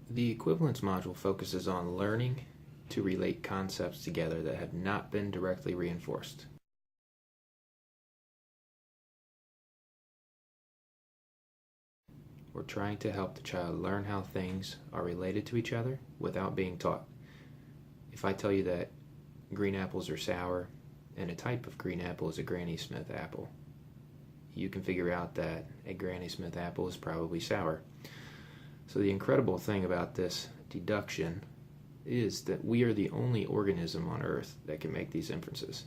The equivalence module focuses on learning to relate concepts together that have not been directly reinforced. We're trying to help the child learn how things are related to each other without being taught. If I tell you that green apples are sour and a type of green apple is a Granny Smith apple, you can figure out that a Granny Smith apple is probably sour. So the incredible thing about this deduction is that we are the only organism on Earth that can make these inferences.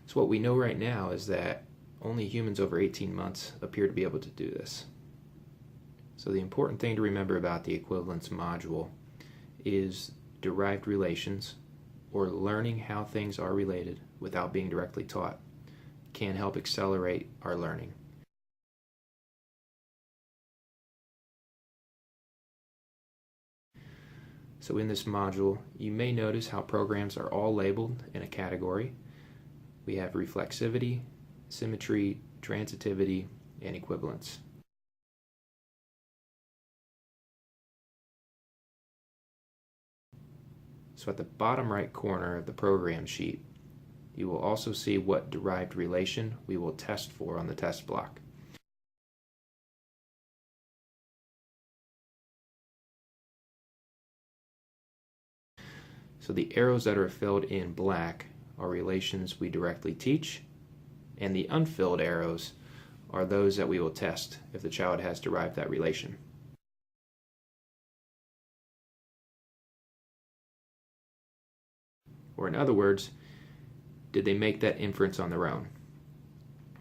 So what we know right now is that only humans over 18 months appear to be able to do this. So the important thing to remember about the equivalence module is derived relations, or learning how things are related without being directly taught, can help accelerate our learning. So in this module, you may notice how programs are all labeled in a category. We have reflexivity, symmetry, transitivity, and equivalence. So at the bottom right corner of the program sheet, you will also see what derived relation we will test for on the test block. So the arrows that are filled in black are relations we directly teach, and the unfilled arrows are those that we will test if the child has derived that relation. Or in other words, did they make that inference on their own?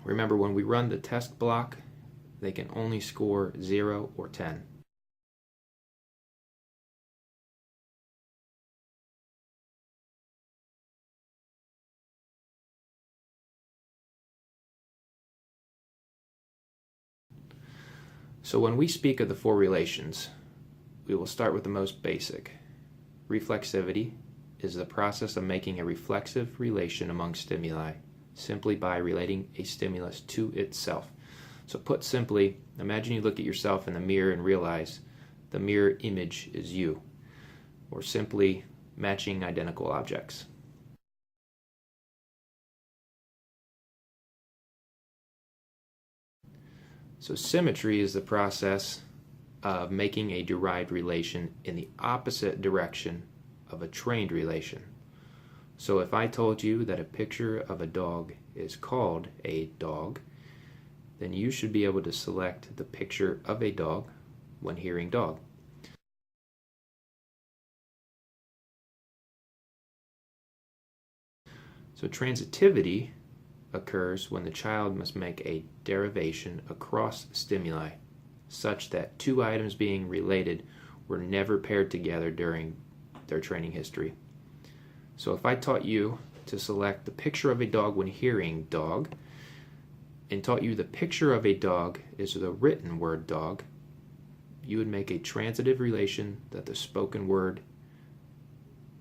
Remember, when we run the test block, they can only score 0 or 10. So when we speak of the four relations, we will start with the most basic. Reflexivity is the process of making a reflexive relation among stimuli simply by relating a stimulus to itself. So put simply, imagine you look at yourself in the mirror and realize the mirror image is you, or simply matching identical objects. So symmetry is the process of making a derived relation in the opposite direction of a trained relation. So if I told you that a picture of a dog is called a dog, then you should be able to select the picture of a dog when hearing dog. So transitivity occurs when the child must make a derivation across stimuli, such that two items being related were never paired together during their training history. So if I taught you to select the picture of a dog when hearing dog, and taught you the picture of a dog is the written word dog, you would make a transitive relation that the spoken word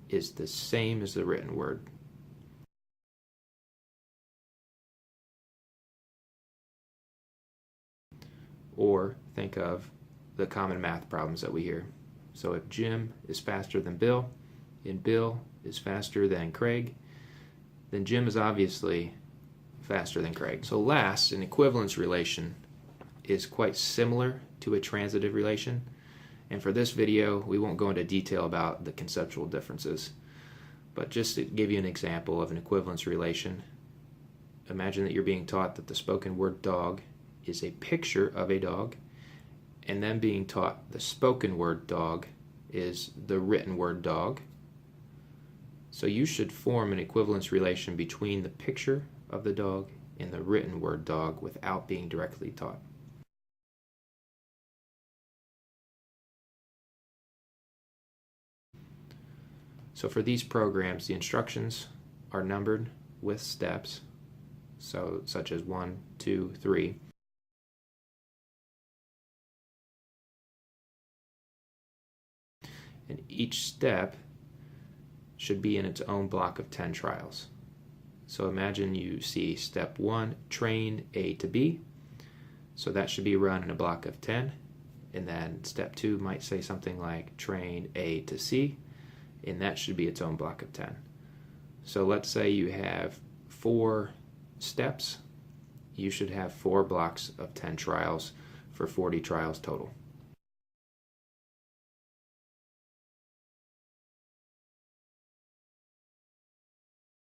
is the same as the written word. Or think of the common math problems that we hear. So if Jim is faster than Bill, and Bill is faster than Craig, then Jim is obviously faster than Craig. So last, an equivalence relation is quite similar to a transitive relation. And for this video, we won't go into detail about the conceptual differences. But just to give you an example of an equivalence relation, imagine that you're being taught that the spoken word dog is a picture of a dog, and then being taught the spoken word dog is the written word dog. So you should form an equivalence relation between the picture of the dog and the written word dog without being directly taught. So for these programs, the instructions are numbered with steps, so such as 1, 2, 3. And each step should be in its own block of 10 trials. So imagine you see step 1, train A to B. So that should be run in a block of 10. and then step 2 might say something like train A to C, and that should be its own block of 10. So let's say you have 4 steps. You should have 4 blocks of 10 trials for 40 trials total.